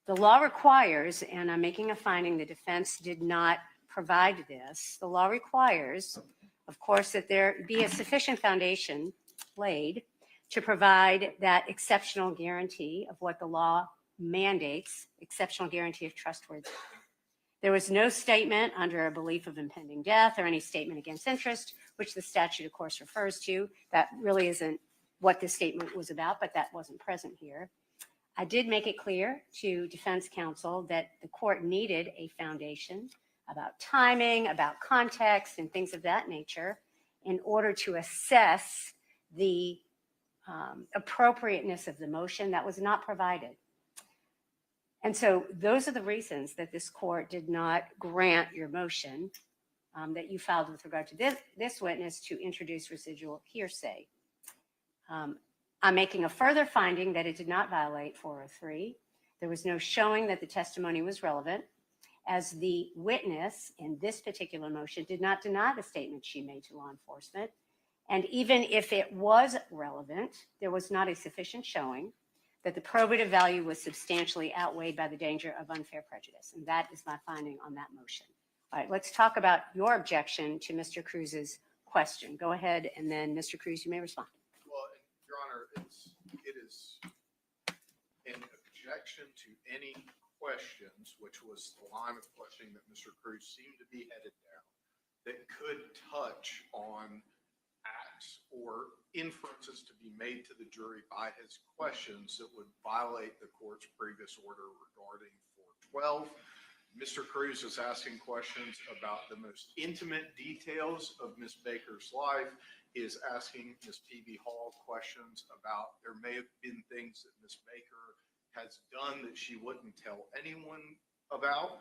The law requires, and I'm making a finding the defense did not provide this, the law requires, of course, that there be a sufficient foundation laid to provide that exceptional guarantee of what the law mandates, exceptional guarantee of trustworthiness. There was no statement under a belief of impending death or any statement against interest, which the statute, of course, refers to. That really isn't what this statement was about, but that wasn't present here. I did make it clear to defense counsel that the court needed a foundation about timing, about context, and things of that nature in order to assess the appropriateness of the motion. That was not provided. And so those are the reasons that this court did not grant your motion that you filed with regard to this witness to introduce residual hearsay. I'm making a further finding that it did not violate 403. There was no showing that the testimony was relevant, as the witness in this particular motion did not deny the statement she made to law enforcement. And even if it was relevant, there was not a sufficient showing that the probative value was substantially outweighed by the danger of unfair prejudice. And that is my finding on that motion. All right, let's talk about your objection to Mr. Cruz's question. Go ahead, and then Mr. Cruz, you may respond. Well, Your Honor, it is an objection to any questions, which was the line of questioning that Mr. Cruz seemed to be headed down, that could touch on acts or inferences to be made to the jury by his questions that would violate the court's previous order regarding 412. Mr. Cruz is asking questions about the most intimate details of Ms. Baker's life. He is asking Ms. P.B. Hall questions about there may have been things that Ms. Baker has done that she wouldn't tell anyone about.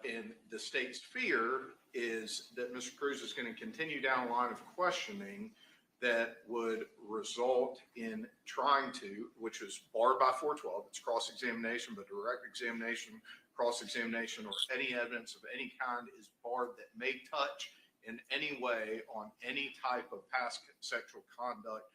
And the state's fear is that Mr. Cruz is going to continue down a line of questioning that would result in trying to, which is barred by 412, it's cross-examination, but direct examination, cross-examination, or any evidence of any kind is barred that may touch in any way on any type of past sexual conduct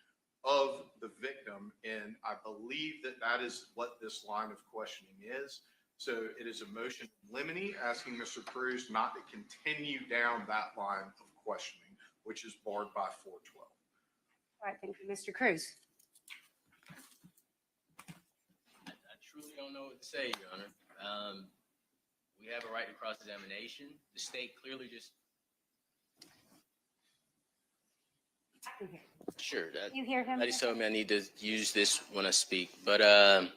of the victim. And I believe that that is what this line of questioning is. So it is a motion in limine asking Mr. Cruz not to continue down that line of questioning, which is barred by 412. All right, thank you, Mr. Cruz. I truly don't know what to say, Your Honor. We have a right to cross-examination. The state clearly just... I can hear you. Sure. You hear him? I just told me I need to use this when I speak, but I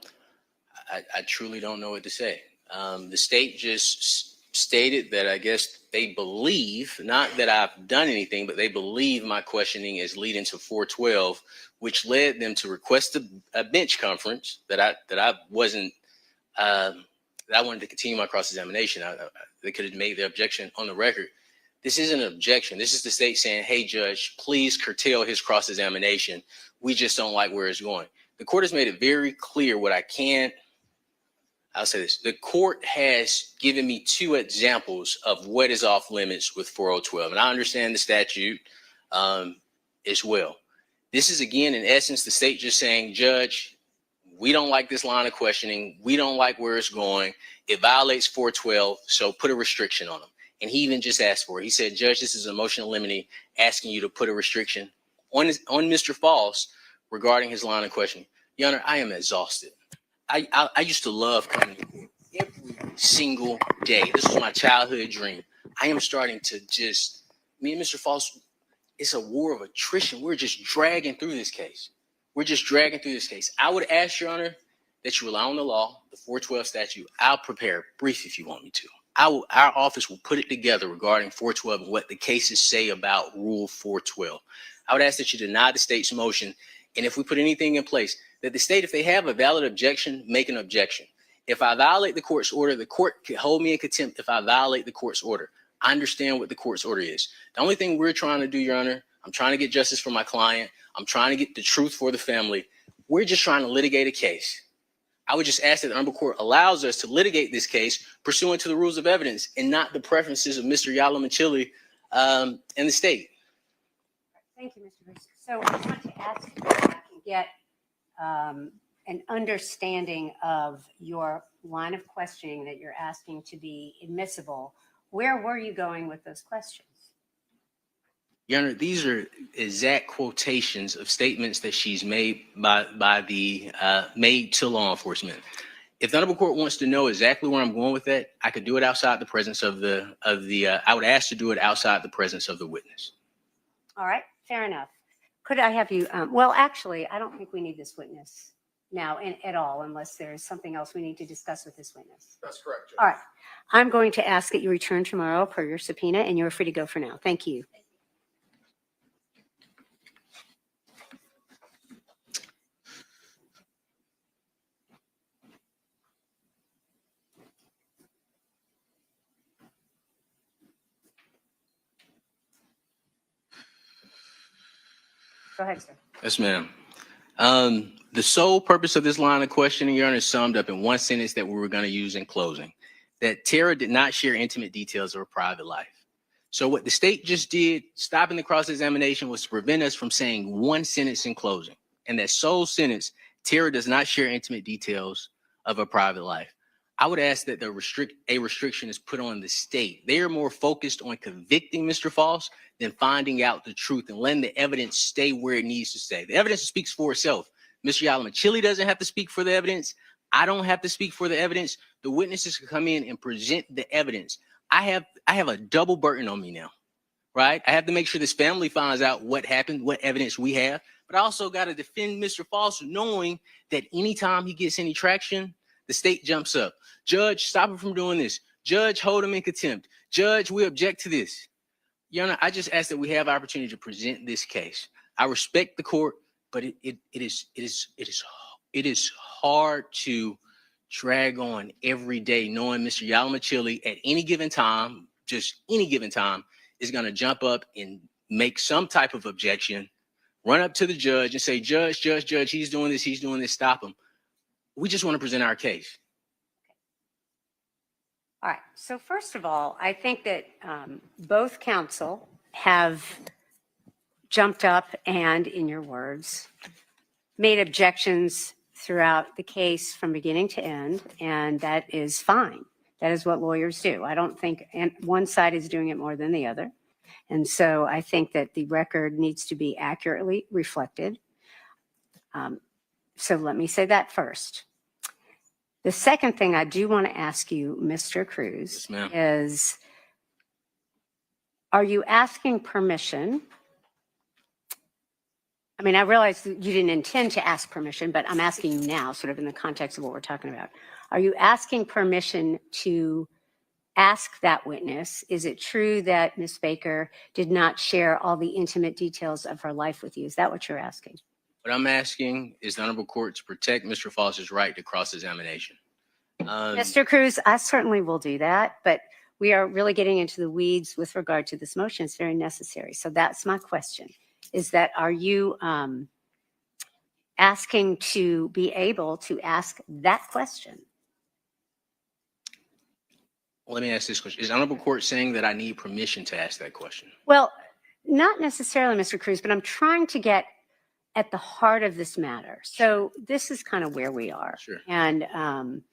truly don't know what to say. The state just stated that I guess they believe, not that I've done anything, but they believe my questioning is leading to 412, which led them to request a bench conference that I wasn't, that I wanted to continue my cross-examination. They could have made their objection on the record. This isn't an objection. This is the state saying, hey, judge, please curtail his cross-examination. We just don't like where it's going. The court has made it very clear what I can't. I'll say this. The court has given me 2 examples of what is off limits with 4012. And I understand the statute as well. This is, again, in essence, the state just saying, judge, we don't like this line of questioning. We don't like where it's going. It violates 412, so put a restriction on them. And he even just asked for it. He said, judge, this is a motion in limine asking you to put a restriction on Mr. Falls regarding his line of questioning. Your Honor, I am exhausted. I used to love coming to court every single day. This was my childhood dream. I am starting to just, me and Mr. Falls, it's a war of attrition. We're just dragging through this case. I would ask, Your Honor, that you rely on the law, the 412 statute. I'll prepare a brief if you want me to. Our office will put it together regarding 412 and what the cases say about Rule 412. I would ask that you deny the state's motion, and if we put anything in place, that the state, if they have a valid objection, make an objection. If I violate the court's order, the court can hold me in contempt if I violate the court's order. I understand what the court's order is. The only thing we're trying to do, Your Honor, I'm trying to get justice for my client. I'm trying to get the truth for the family. We're just trying to litigate a case. I would just ask that the Honorable Court allows us to litigate this case pursuant to the rules of evidence and not the preferences of Mr. Yalamanchili and the state. Thank you, Mr. Bruce. So I want to ask you if I can get an understanding of your line of questioning that you're asking to be admissible, where were you going with those questions? Your Honor, these are exact quotations of statements that she's made made to law enforcement. If the Honorable Court wants to know exactly where I'm going with that, I could do it outside the presence of I would ask to do it outside the presence of the witness. All right, fair enough. Could I have you, well, actually, I don't think we need this witness now at all, unless there is something else we need to discuss with this witness. That's correct, Judge. All right, I'm going to ask that you return tomorrow per your subpoena, and you're free to go for now. Thank you. Go ahead, sir. Yes, ma'am. The sole purpose of this line of questioning, Your Honor, is summed up in one sentence that we were going to use in closing, that Tara did not share intimate details of her private life. So what the state just did, stopping the cross-examination, was to prevent us from saying one sentence in closing. And that sole sentence, Tara does not share intimate details of her private life. I would ask that a restriction is put on the state. They are more focused on convicting Mr. Foss than finding out the truth and letting the evidence stay where it needs to stay. The evidence speaks for itself. Mr. Yalama-Chile doesn't have to speak for the evidence. I don't have to speak for the evidence. The witnesses can come in and present the evidence. I have a double burden on me now, right? I have to make sure this family finds out what happened, what evidence we have, but I also got to defend Mr. Foss, knowing that anytime he gets any traction, the state jumps up. Judge, stop him from doing this. Judge, hold him in contempt. Judge, we object to this. Your Honor, I just ask that we have opportunity to present this case. I respect the court, but it is hard to drag on every day, knowing Mr. Yalama-Chile at any given time, just any given time, is going to jump up and make some type of objection, run up to the judge and say, Judge, he's doing this, stop him. We just want to present our case. All right. So first of all, I think that both counsel have jumped up and, in your words, made objections throughout the case from beginning to end, and that is fine. That is what lawyers do. I don't think one side is doing it more than the other. And so I think that the record needs to be accurately reflected. So let me say that first. The second thing I do want to ask you, Mr. Cruz, Yes, is, are you asking permission? I mean, I realize that you didn't intend to ask permission, but I'm asking you now, sort of in the context of what we're talking about. Are you asking permission to ask that witness, is it true that Ms. Baker did not share all the intimate details of her life with you? Is that what you're asking? What I'm asking is the Honorable Court to protect Mr. Foss's right to cross-examination. Mr. Cruz, I certainly will do that, but we are really getting into the weeds with regard to this motion. It's very necessary. So that's my question, is that are you asking to be able to ask that question? Let me ask this question. Is the Honorable Court saying that I need permission to ask that question? Well, not necessarily, Mr. Cruz, but I'm trying to get at the heart of this matter. So this is kind of where we are. Sure. And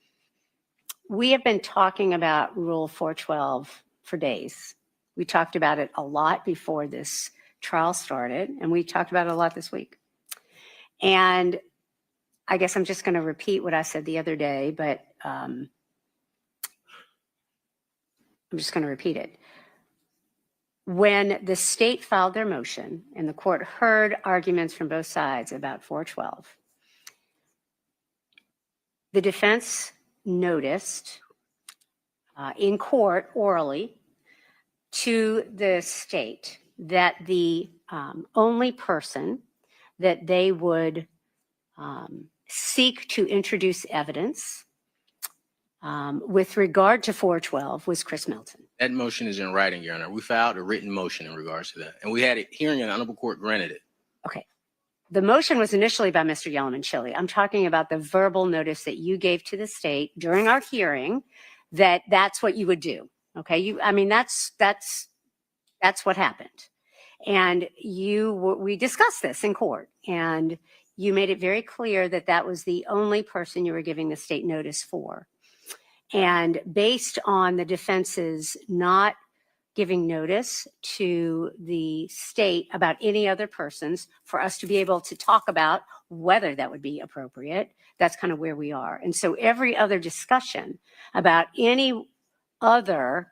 we have been talking about Rule 412 for days. We talked about it a lot before this trial started, and we talked about it a lot this week. And I guess I'm just going to repeat what I said the other day, but I'm just going to repeat it. When the state filed their motion and the court heard arguments from both sides about 412, the defense noticed in court orally to the state that the only person that they would seek to introduce evidence with regard to 412 was Chris Melton. That motion is in writing, Your Honor. We filed a written motion in regards to that, and we had a hearing and the Honorable Court granted it. Okay. The motion was initially by Mr. Yalama-Chile. I'm talking about the verbal notice that you gave to the state during our hearing that that's what you would do. Okay. I mean, that's what happened. And we discussed this in court, and you made it very clear that that was the only person you were giving the state notice for. And based on the defense's not giving notice to the state about any other persons for us to be able to talk about whether that would be appropriate, that's kind of where we are. And so every other discussion about any other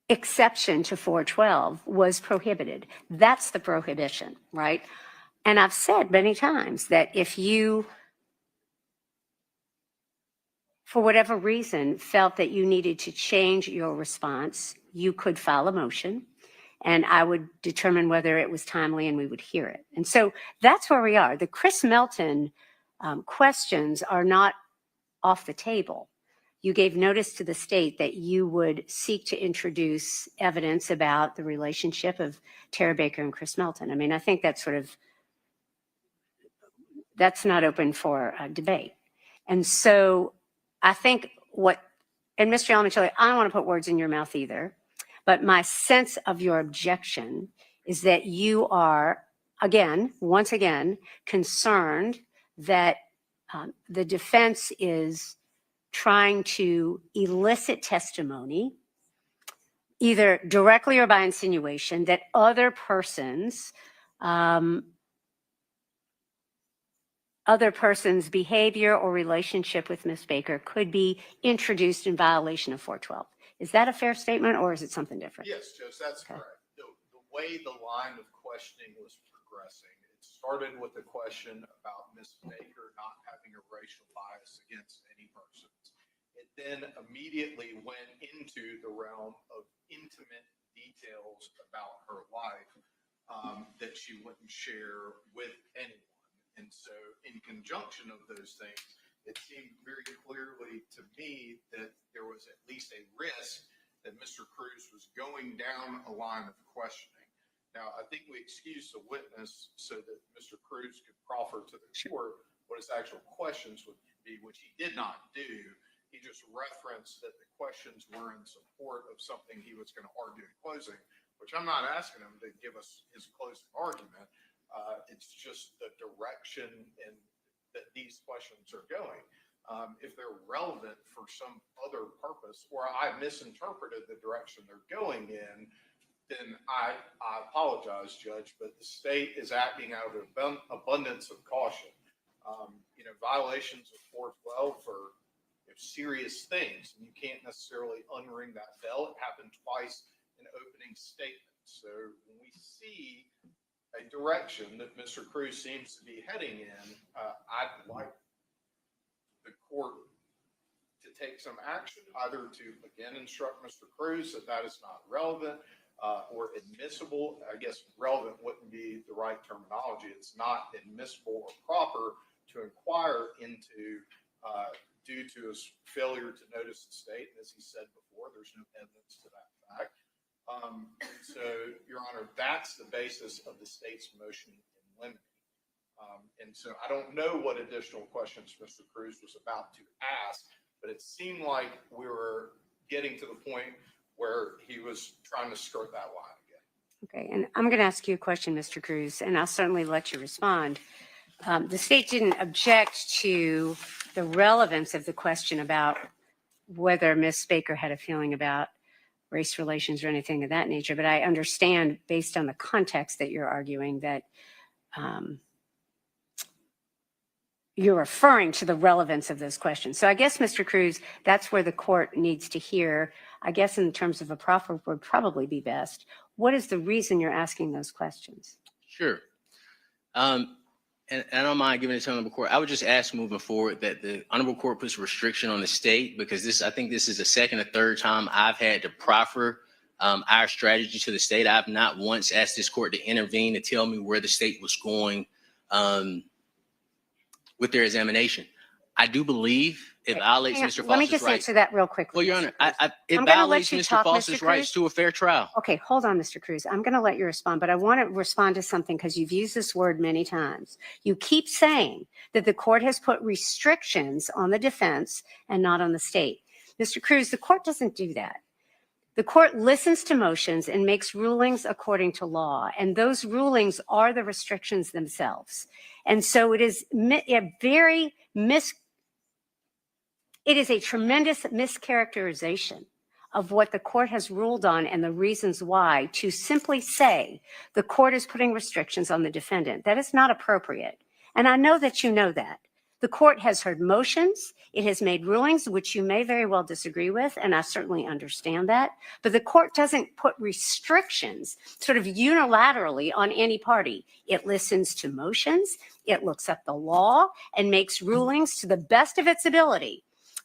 exception to 412 was prohibited. That's the prohibition, right? And I've said many times that if you, for whatever reason, felt that you needed to change your response, you could file a motion and I would determine whether it was timely and we would hear it. And so that's where we are. The Chris Melton questions are not off the table. You gave notice to the state that you would seek to introduce evidence about the relationship of Tara Baker and Chris Melton. I mean, I think that's sort of, that's not open for debate. And so I think what, and Mr. Alamicheli, I don't want to put words in your mouth either, but my sense of your objection is that you are, again, once again, concerned that the defense is trying to elicit testimony, either directly or by insinuation, that other persons' behavior or relationship with Ms. Baker could be introduced in violation of 412. Is that a fair statement or is it something different? Yes, Judge, that's Okay. correct. The way the line of questioning was progressing, it started with a question about Ms. Baker not having a racial bias against any persons. It then immediately went into the realm of intimate details about her life that she wouldn't share with anyone. And so in conjunction of those things, it seemed very clearly to me that there was at least a risk that Mr. Cruz was going down a line of questioning. Now, I think we excused the witness so that Mr. Cruz could proffer to the court what his actual questions would be, which he did not do. He just referenced that the questions were in support of something he was going to argue in closing, which I'm not asking him to give us his closing argument. It's just the direction and that these questions are going. If they're relevant for some other purpose, or I misinterpreted the direction they're going in, then I apologize, Judge, but the state is acting out of abundance of caution. Violations of 412 are serious things, and you can't necessarily unring that bell. It happened twice in opening statements. So when we see a direction that Mr. Cruz seems to be heading in, I'd like the court to take some action, either to again instruct Mr. Cruz that that is not relevant or admissible. I guess relevant wouldn't be the right terminology. It's not admissible or proper to inquire into due to his failure to notice the state. And as he said before, there's no evidence to that fact. So, Your Honor, that's the basis of the state's motion in limine. And so I don't know what additional questions Mr. Cruz was about to ask, but it seemed like we were getting to the point where he was trying to skirt that line again. Okay, and I'm going to ask you a question, Mr. Cruz, and I'll certainly let you respond. The state didn't object to the relevance of the question about whether Ms. Baker had a feeling about race relations or anything of that nature, but I understand based on the context that you're arguing that you're referring to the relevance of those questions. So I guess, Mr. Cruz, that's where the court needs to hear, I guess in terms of a proffer would probably be best. What is the reason you're asking those questions? Sure. And I don't mind giving it to the Honorable Court. I would just ask moving forward that the Honorable Court puts restriction on the state, because I think this is the second or third time I've had to proffer our strategy to the state. I've not once asked this court to intervene to tell me where the state was going with their examination. I do believe it violates Mr. Foster's rights. Let me just answer that real quickly. Well, Your Honor, it I'm gonna violates let you Mr. talk, Foster's Mr. rights to a fair trial. Okay, hold on, Mr. Cruz. I'm going to let you respond, but I want to respond to something because you've used this word many times. You keep saying that the court has put restrictions on the defense and not on the state. Mr. Cruz, the court doesn't do that. The court listens to motions and makes rulings according to law, and those rulings are the restrictions themselves. And so it is a tremendous mischaracterization of what the court has ruled on and the reasons why to simply say the court is putting restrictions on the defendant. That is not appropriate. And I know that you know that. The court has heard motions. It has made rulings, which you may very well disagree with, and I certainly understand that. But the court doesn't put restrictions sort of unilaterally on any party. It listens to motions. It looks at the law and makes rulings to the best of its ability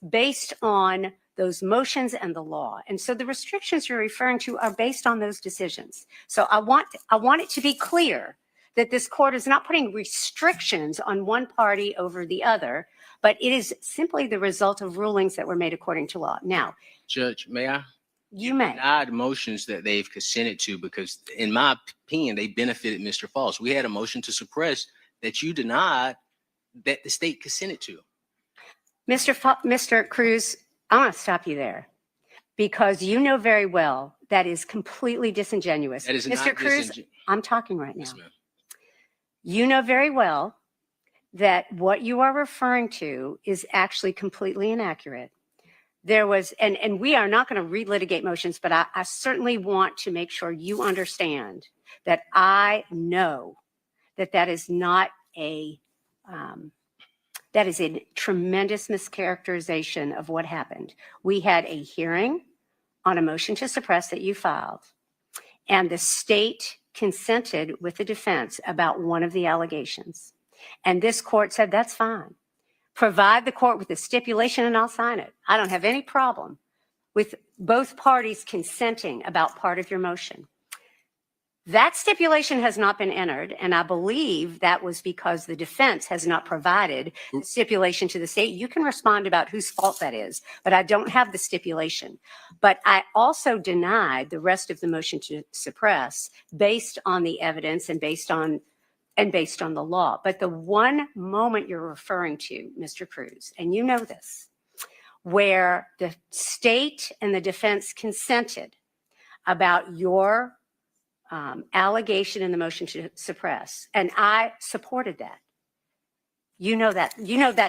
based on those motions and the law. And so the restrictions you're referring to are based on those decisions. So I want it to be clear that this court is not putting restrictions on one party over the other, but it is simply the result of rulings that were made according to law. Now, Judge, may I? You may. Denied motions that they've consented to because, in my opinion, they benefited Mr. Falls. We had a motion to suppress that you denied that the state consented to. Mr. Cruz, I want to stop you there because you know very well that is completely disingenuous. That is Mr. not Cruz, I'm talking right now. Yes, ma'am. You know very well that what you are referring to is actually completely inaccurate. There was, and we are not going to relitigate motions, but I certainly want to make sure you understand that I know that that is not that is a tremendous mischaracterization of what happened. We had a hearing on a motion to suppress that you filed, and the state consented with the defense about one of the allegations. And this court said, that's fine. Provide the court with a stipulation and I'll sign it. I don't have any problem with both parties consenting about part of your motion. That stipulation has not been entered, and I believe that was because the defense has not provided the stipulation to the state. You can respond about whose fault that is, but I don't have the stipulation. But I also denied the rest of the motion to suppress based on the evidence and based on the law. But the one moment you're referring to, Mr. Cruz, and you know this, where the state and the defense consented about your allegation in the motion to suppress, and I supported that. You know that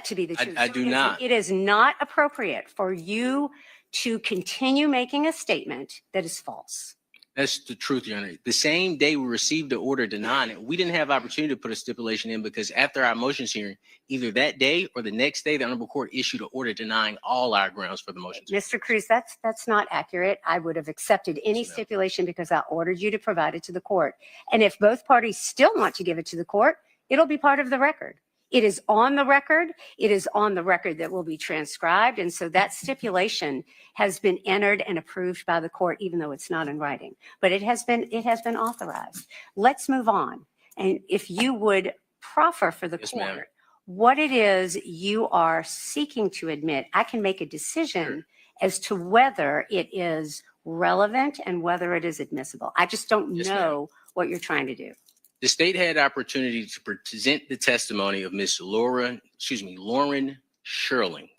to be the truth. I do not. It is not appropriate for you to continue making a statement that is false. That's the truth, Your Honor. The same day we received the order denying it, we didn't have opportunity to put a stipulation in because after our motions hearing, either that day or the next day, the Honorable Court issued an order denying all our grounds for the motions. Mr. Cruz, that's not accurate. I would have accepted any stipulation because I ordered you to provide it to the court. And if both parties still want to give it to the court, it'll be part of the record. It is on the record. It is on the record that will be transcribed. And so that stipulation has been entered and approved by the court, even though it's not in writing. But it has been authorized. Let's move on. And if you would proffer for the court what it is you are seeking to admit, I can make a decision as to whether it is relevant and whether it is admissible. I just don't know what you're trying to do. The state had opportunity to present the testimony of Miss Lauren Sherling.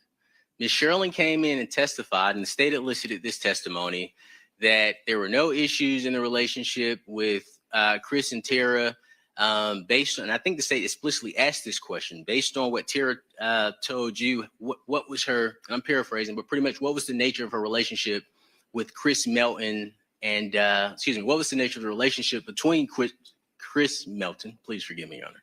Miss Sherling came in and testified, and the state elicited this testimony that there were no issues in the relationship with Chris and Tara. Based on, I think the state explicitly asked this question, based on what Tara told you, what was her, I'm paraphrasing, but pretty much what was the nature of her relationship with Chris Melton and, what was the nature of the relationship between Chris Melton, please forgive me, Your Honor,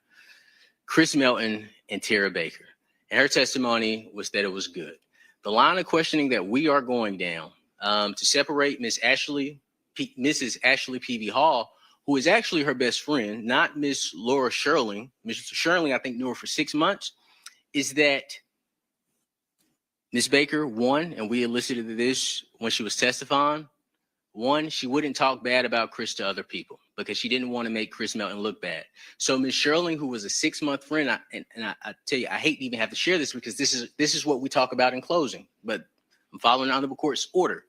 Chris Melton and Tara Baker. And her testimony was that it was good. The line of questioning that we are going down to separate Mrs. Ashley P.V. Hall, who is actually her best friend, not Miss Laura Sherling. Mr. Sherling, I think, knew her for 6 months, is that Miss Baker, one, and we elicited this when she was testifying, one, she wouldn't talk bad about Chris to other people because she didn't want to make Chris Melton look bad. So Miss Sherling, who was a 6-month friend, I tell you, I hate to even have to share this because this is what we talk about in closing, but I'm following the Honorable Court's order.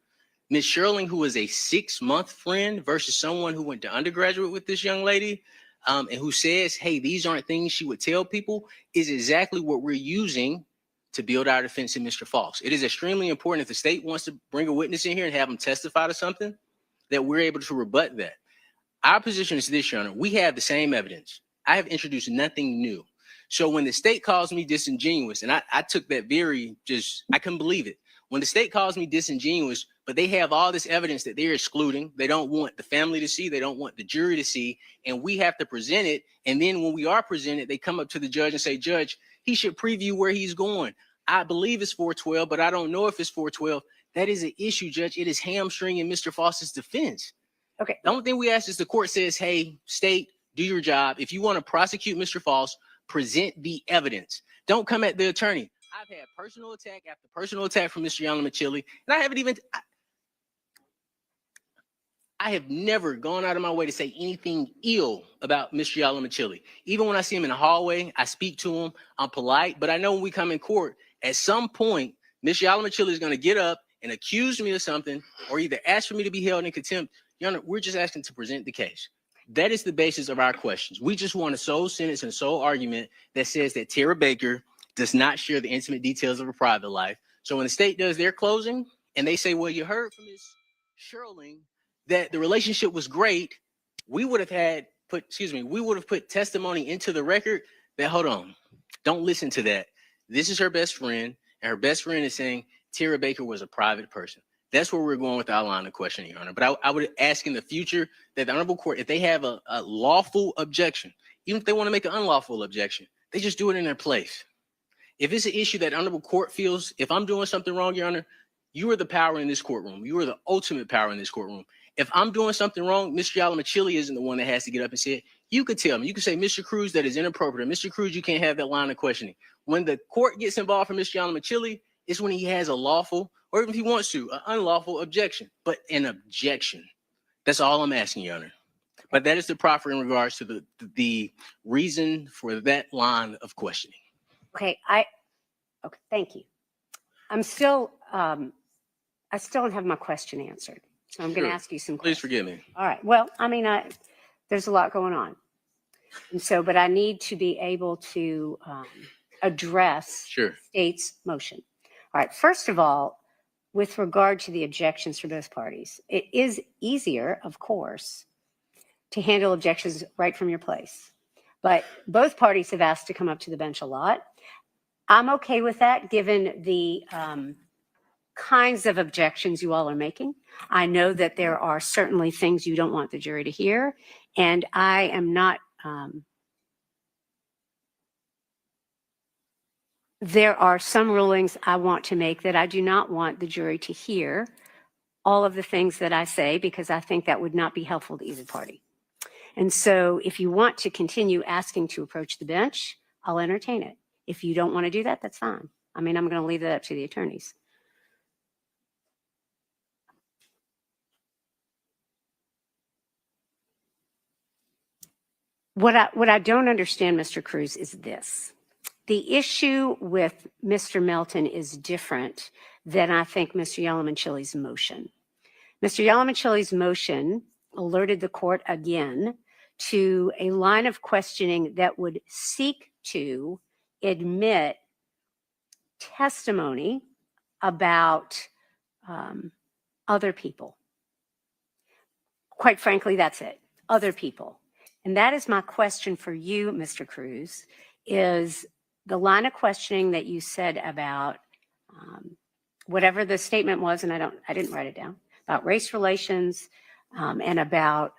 Miss Sherling, who was a 6-month friend versus someone who went to undergraduate with this young lady and who says, hey, these aren't things she would tell people, is exactly what we're using to build our defense in Mr. Fox. It is extremely important if the state wants to bring a witness in here and have them testify to something, that we're able to rebut that. Our position is this, Your Honor. We have the same evidence. I have introduced nothing new. So when the state calls me disingenuous, and I took that I couldn't believe it. When the state calls me disingenuous, but they have all this evidence that they're excluding, they don't want the family to see, they don't want the jury to see, and we have to present it. And then when we are presented, they come up to the judge and say, Judge, he should preview where he's going. I believe it's 412, but I don't know if it's 412. That is an issue, Judge. It is hamstringing Mr. Foss's defense. Okay. The only thing we ask is the court says, hey, state, do your job. If you want to prosecute Mr. Foss, present the evidence. Don't come at the attorney. I've had personal attack after personal attack from Mr. Yalomachili, and I have never gone out of my way to say anything ill about Mr. Yalomachili. Even when I see him in the hallway, I speak to him. I'm polite, but I know when we come in court, at some point, Mr. Yalomachili is going to get up and accuse me of something, or either ask for me to be held in contempt. Your Honor, we're just asking to present the case. That is the basis of our questions. We just want a sole sentence and sole argument that says that Tara Baker does not share the intimate details of her private life. So when the state does their closing and they say, well, you heard from Ms. Sherling that the relationship was great, we would have put testimony into the record that, hold on, don't listen to that. This is her best friend, and her best friend is saying Tara Baker was a private person. That's where we're going with our line of questioning, Your Honor. But I would ask in the future that the Honorable Court, if they have a lawful objection, even if they want to make an unlawful objection, they just do it in their place. If it's an issue that Honorable Court feels, if I'm doing something wrong, Your Honor, you are the power in this courtroom. You are the ultimate power in this courtroom. If I'm doing something wrong, Mr. Yalomachili isn't the one that has to get up and say it. You could tell me. You could say, Mr. Cruz, that is inappropriate. Mr. Cruz, you can't have that line of questioning. When the court gets involved for Mr. Yalomachili, it's when he has a lawful, or even if he wants to, an unlawful objection. But an objection. That's all I'm asking, Your Honor. But that is the proffer in regards to the reason for that line of questioning. Okay, okay, thank you. I still don't have my question answered. So I'm going to ask you some questions. Please forgive me. All right. Well, I mean, there's a lot going on. And so, but I need to be able to address state's motion. All right. First of all, with regard to the objections for both parties, it is easier, of course, to handle objections right from your place. But both parties have asked to come up to the bench a lot. I'm okay with that, given the kinds of objections you all are making. I know that there are certainly things you don't want the jury to hear, and I am not, there are some rulings I want to make that I do not want the jury to hear all of the things that I say, because I think that would not be helpful to either party. And so if you want to continue asking to approach the bench, I'll entertain it. If you don't want to do that, that's fine. I mean, I'm going to leave that up to the attorneys. What I don't understand, Mr. Cruz, is this. The issue with Mr. Melton is different than I think Mr. Yalomachili's motion. Mr. Yalomachili's motion alerted the court again to a line of questioning that would seek to admit testimony about other people. Quite frankly, that's it, other people. And that is my question for you, Mr. Cruz, is the line of questioning that you said about whatever the statement was, and I didn't write it down, about race relations and about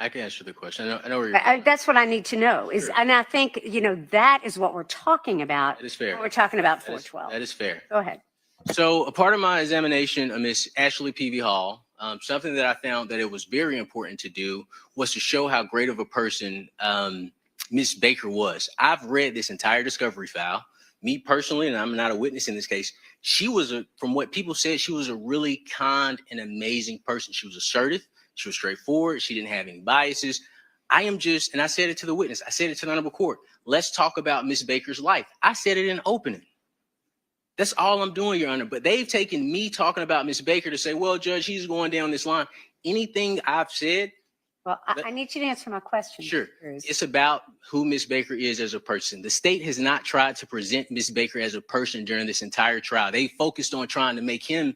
I can answer the question. I know where you're that's what I need to know. Is, and I think, that is what we're talking about. That is fair. When we're talking about 412. That is fair. Go ahead. So a part of my examination of Miss Ashley P.V. Hall, something that I found that it was very important to do was to show how great of a person Miss Baker was. I've read this entire discovery file. Me personally, and I'm not a witness in this case, she was, from what people said, she was a really kind and amazing person. She was assertive. She was straightforward. She didn't have any biases. I am just, and I said it to the witness, I said it to the Honorable Court, let's talk about Miss Baker's life. I said it in opening. That's all I'm doing, Your Honor. But they've taken me talking about Miss Baker to say, well, Judge, he's going down this line. Anything I've said Well, I need you to answer my question. Sure. Mr. Cruz. It's about who Miss Baker is as a person. The state has not tried to present Miss Baker as a person during this entire trial. They focused on trying to make him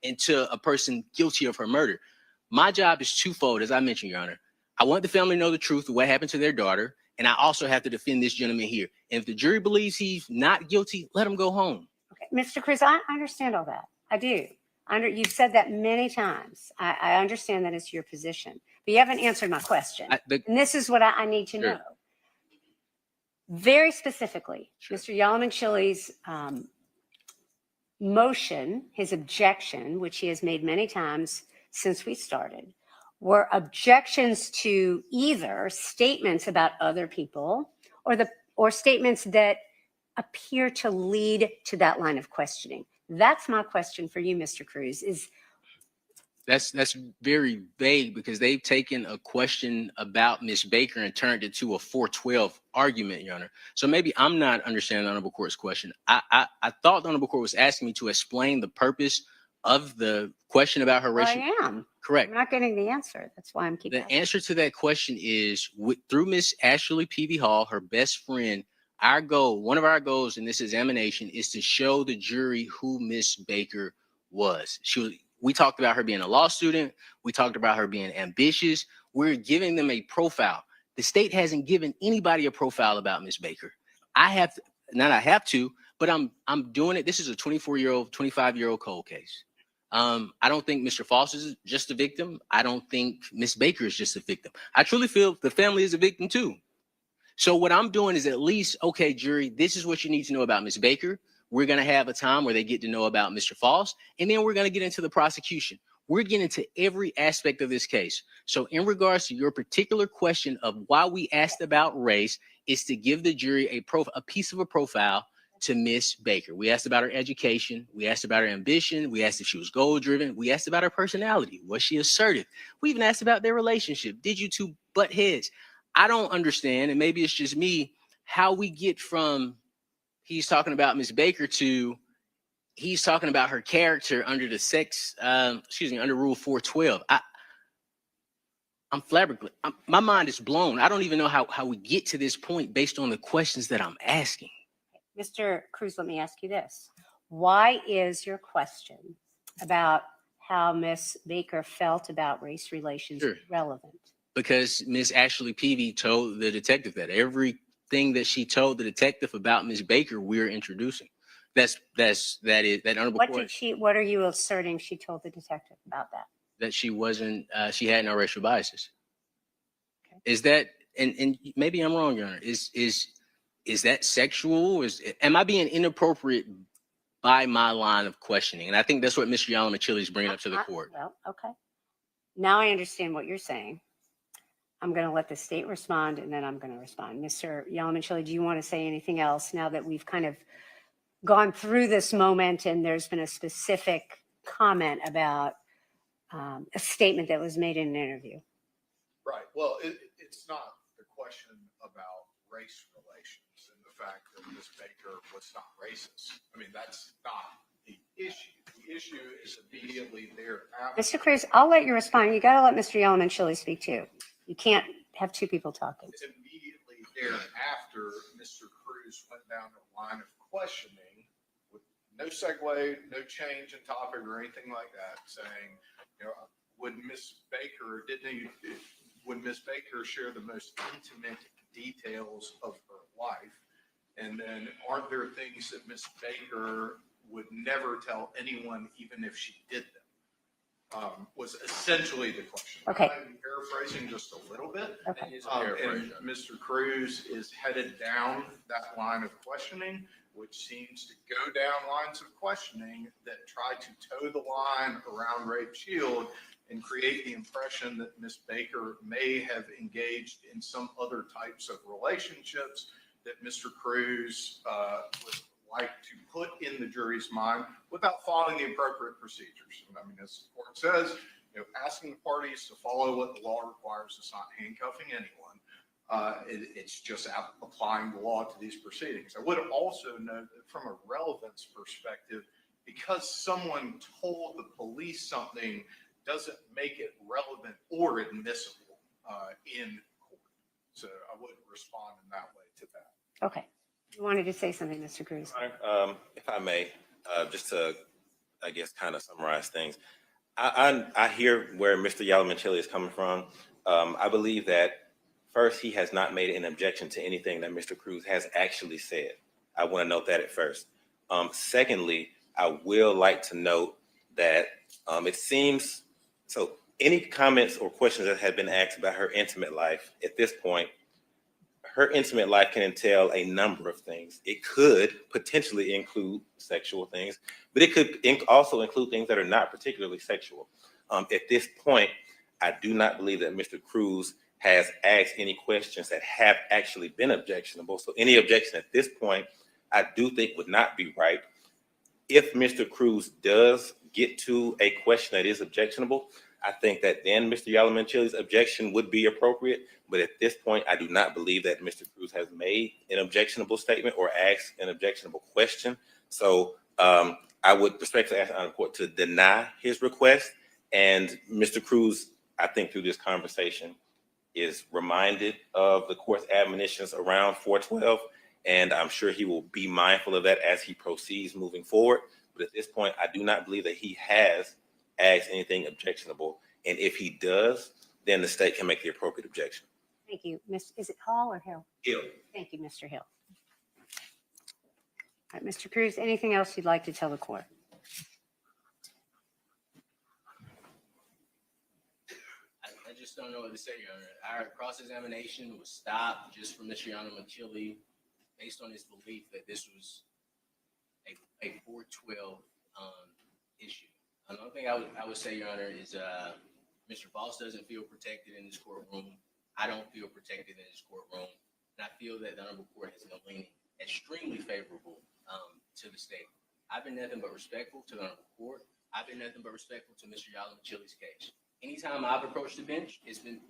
into a person guilty of her murder. My job is twofold, as I mentioned, Your Honor. I want the family to know the truth of what happened to their daughter, and I also have to defend this gentleman here. And if the jury believes he's not guilty, let him go home. Okay, Mr. Cruz, I understand all that. I do. You've said that many times. I understand that it's your position, but you haven't answered my question. And this is what I need to know. Very specifically, Mr. Yalamanchili's motion, his objection, which he has made many times since we started, were objections to either statements about other people or statements that appear to lead to that line of questioning. That's my question for you, Mr. Cruz, is That's very vague because they've taken a question about Miss Baker and turned it to a 412 argument, Your Honor. So maybe I'm not understanding the Honorable Court's question. I thought the Honorable Court was asking me to explain the purpose of the question about her racial. I am. Correct. I'm not getting the answer. That's why I'm keeping The answer to that question is through Miss Ashley Peavy Hall, her best friend. Our goal, one of our goals in this examination, is to show the jury who Miss Baker was. We talked about her being a law student. We talked about her being ambitious. We're giving them a profile. The state hasn't given anybody a profile about Miss Baker. I have to, not I have to, but I'm doing it. This is a 24-year-old, 25-year-old cold case. I don't think Mr. Foss is just a victim. I don't think Miss Baker is just a victim. I truly feel the family is a victim too. So what I'm doing is at least, okay, jury, this is what you need to know about Miss Baker. We're going to have a time where they get to know about Mr. Foss, and then we're going to get into the prosecution. We're getting into every aspect of this case. So in regards to your particular question of why we asked about race is to give the jury a piece of a profile to Miss Baker. We asked about her education. We asked about her ambition. We asked if she was goal-driven. We asked about her personality. Was she assertive? We even asked about their relationship. Did you two butt heads? I don't understand, and maybe it's just me, how we get from he's talking about Miss Baker to he's talking about her character under the under Rule 412. I'm flabbergasted. My mind is blown. I don't even know how we get to this point based on the questions that I'm asking. Mr. Cruz, let me ask you this. Why is your question about how Miss Baker felt about race relations relevant? Because Miss Ashley Peavy told the detective that everything that she told the detective about Miss Baker, we're introducing. That honorable court. What are you asserting she told the detective about that? That she wasn't, she had no racial biases. Okay. Is that, and maybe I'm wrong, Your Honor, is that sexual? Am I being inappropriate by my line of questioning? And I think that's what Mr. Yalamanchili is bringing up to the court. Well, okay. Now I understand what you're saying. I'm going to let the state respond, and then I'm going to respond. Mr. Yalamanchili, do you want to say anything else now that we've kind of gone through this moment and there's been a specific comment about a statement that was made in an interview? Right. Well, it's not the question about race relations and the fact that Ms. Baker was not racist. I mean, that's not the issue. The issue is immediately thereafter. Mr. Cruz, I'll let you respond. You got to let Mr. Yalamanchili speak too. You can't have two people talking. Immediately thereafter, Mr. Cruz went down the line of questioning with no segue, no change in topic or anything like that, saying, would Miss Baker share the most intimate details of her life? And then aren't there things that Miss Baker would never tell anyone, even if she did them? Was essentially the question. Okay. I'm paraphrasing just a little bit. Okay. And Mr. Cruz is headed down that line of questioning, which seems to go down lines of questioning that try to toe the line around rape shield and create the impression that Miss Baker may have engaged in some other types of relationships that Mr. Cruz would like to put in the jury's mind without following the appropriate procedures. I mean, as the court says, asking the parties to follow what the law requires is not handcuffing anyone. It's just applying the law to these proceedings. I would also note that from a relevance perspective, because someone told the police something doesn't make it relevant or admissible. in court. So I wouldn't respond in that way to that. Okay. You wanted to say something, Mr. Cruz? If I may, just to, I guess, kind of summarize things. I hear where Mr. Yalamanchili is coming from. I believe that first, he has not made an objection to anything that Mr. Cruz has actually said. I want to note that at first. Secondly, I will like to note that it seems, so any comments or questions that have been asked about her intimate life at this point, her intimate life can entail a number of things. It could potentially include sexual things, but it could also include things that are not particularly sexual. At this point, I do not believe that Mr. Cruz has asked any questions that have actually been objectionable. So any objection at this point, I do think would not be right. If Mr. Cruz does get to a question that is objectionable, I think that then Mr. Yalamanchili's objection would be appropriate. But at this point, I do not believe that Mr. Cruz has made an objectionable statement or asked an objectionable question. So I would respectfully ask the Honorable Court to deny his request. And Mr. Cruz, I think through this conversation, is reminded of the court's admonitions around 412. And I'm sure he will be mindful of that as he proceeds moving forward. But at this point, I do not believe that he has asked anything objectionable. And if he does, then the state can make the appropriate objection. Thank you. Is it Hall or Hill? Hill. Thank you, Mr. Hill. All right, Mr. Cruz, anything else you'd like to tell the court? I just don't know what to say, Your Honor. Our cross-examination was stopped just for Mr. Yalamanchili based on his belief that this was a 412 issue. Another thing I would say, Your Honor, is Mr. Voss doesn't feel protected in this courtroom. I don't feel protected in this courtroom. And I feel that the Honorable Court has been leaning extremely favorable to the state. I've been nothing but respectful to the Honorable Court. I've been nothing but respectful to Mr. Yalamanchili's case. Anytime I've approached the bench, it's been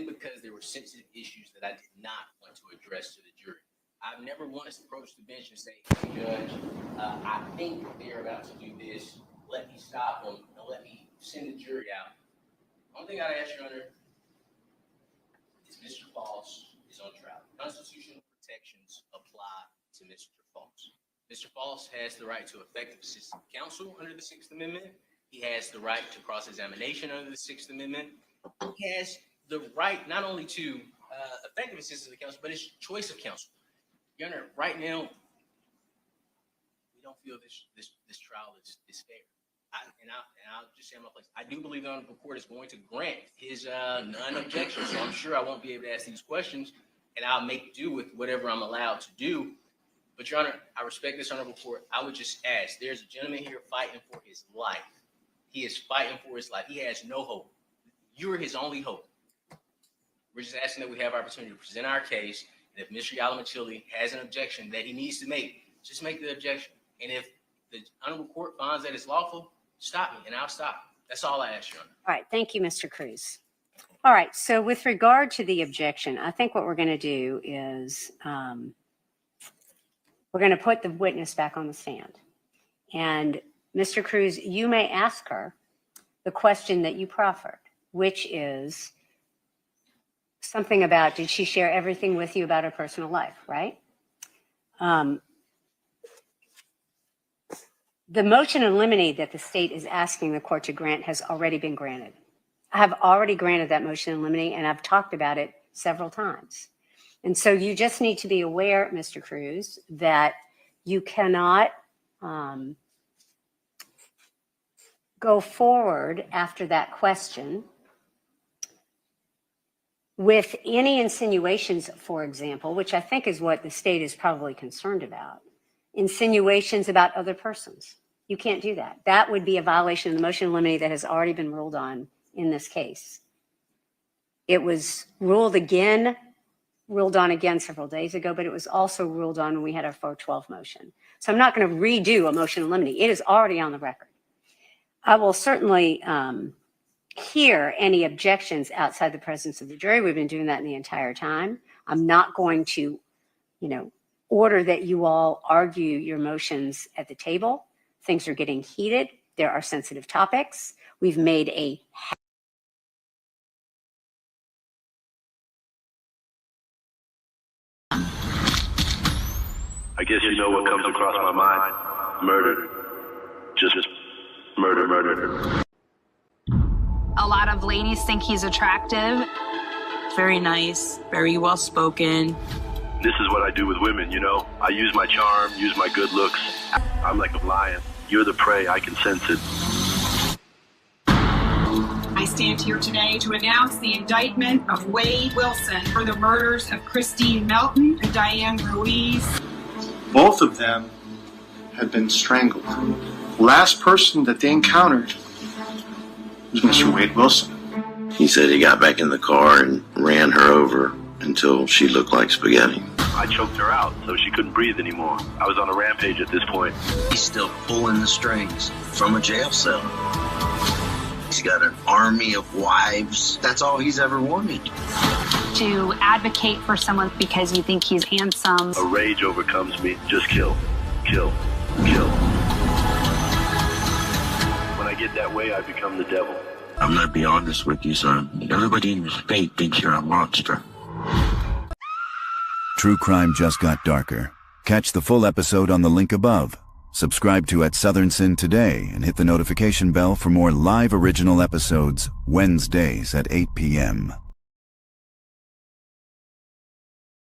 because there were sensitive issues that I did not want to address to the jury. I've never once approached the bench and say, hey, Judge, I think they're about to do this. Let me stop them and let me send the jury out. One thing I'd ask, Your Honor, is Mr. Voss is on trial. Constitutional protections apply to Mr. Voss. Mr. Voss has the right to effective assistance of counsel under the Sixth Amendment. He has the right to cross-examination under the Sixth Amendment. He has the right not only to effective assistance of counsel, but his choice of counsel. Your Honor, right now, we don't feel this trial is fair. I'll just say my place. I do believe the Honorable Court is going to grant his non-objection, so I'm sure I won't be able to ask these questions, and I'll make do with whatever I'm allowed to do. But, Your Honor, I respect this Honorable Court. I would just ask, there's a gentleman here fighting for his life. He is fighting for his life. He has no hope. You're his only hope. We're just asking that we have opportunity to present our case, and if Mr. Yalamanchili has an objection that he needs to make, just make the objection. And if the Honorable Court finds that it's lawful, stop me, and I'll stop. That's all I ask, Your Honor. All right. Thank you, Mr. Cruz. All right. So with regard to the objection, I think what we're going to do is we're going to put the witness back on the stand. And Mr. Cruz, you may ask her the question that you proffered, which is something about, did she share everything with you about her personal life, right? The motion in limine that the state is asking the court to grant has already been granted. I have already granted that motion in limine, and I've talked about it several times. And so you just need to be aware, Mr. Cruz, that you cannot go forward after that question with any insinuations, for example, which I think is what the state is probably concerned about, insinuations about other persons. You can't do that. That would be a violation of the motion in limine that has already been ruled on in this case. It was ruled on again several days ago, but it was also ruled on when we had our 412 motion. So I'm not going to redo a motion in limine. It is already on the record. I will certainly hear any objections outside the presence of the jury. We've been doing that the entire time. I'm not going to, order that you all argue your motions at the table. Things are getting heated. There are sensitive topics. We've made a I guess you know what comes across my mind. Murder. Just murder, murder. A lot of ladies think he's attractive. Very nice, very well spoken. This is what I do with women, you know? I use my charm, use my good looks. I'm like a lion. You're the prey, I can sense it. I stand here today to announce the indictment of Wade Wilson for the murders of Christine Melton and Diane Ruiz. Both of them had been strangled. The last person that they encountered was Mr. Wade Wilson. He said he got back in the car and ran her over until she looked like spaghetti. I choked her out so she couldn't breathe anymore. I was on a rampage at this point. He's still pulling the strings from a jail cell. He's got an army of wives. That's all he's ever wanted. To advocate for someone because you think he's handsome. A rage overcomes me. Just kill, kill, kill. When I get that way, I become the devil. I'm gonna be honest with you, son. Everybody in the state thinks you're a monster. True crime just got darker. Catch the full episode on the link above. Subscribe to At Southern Sin today and hit the notification bell for more live original episodes Wednesdays at 8 p.m.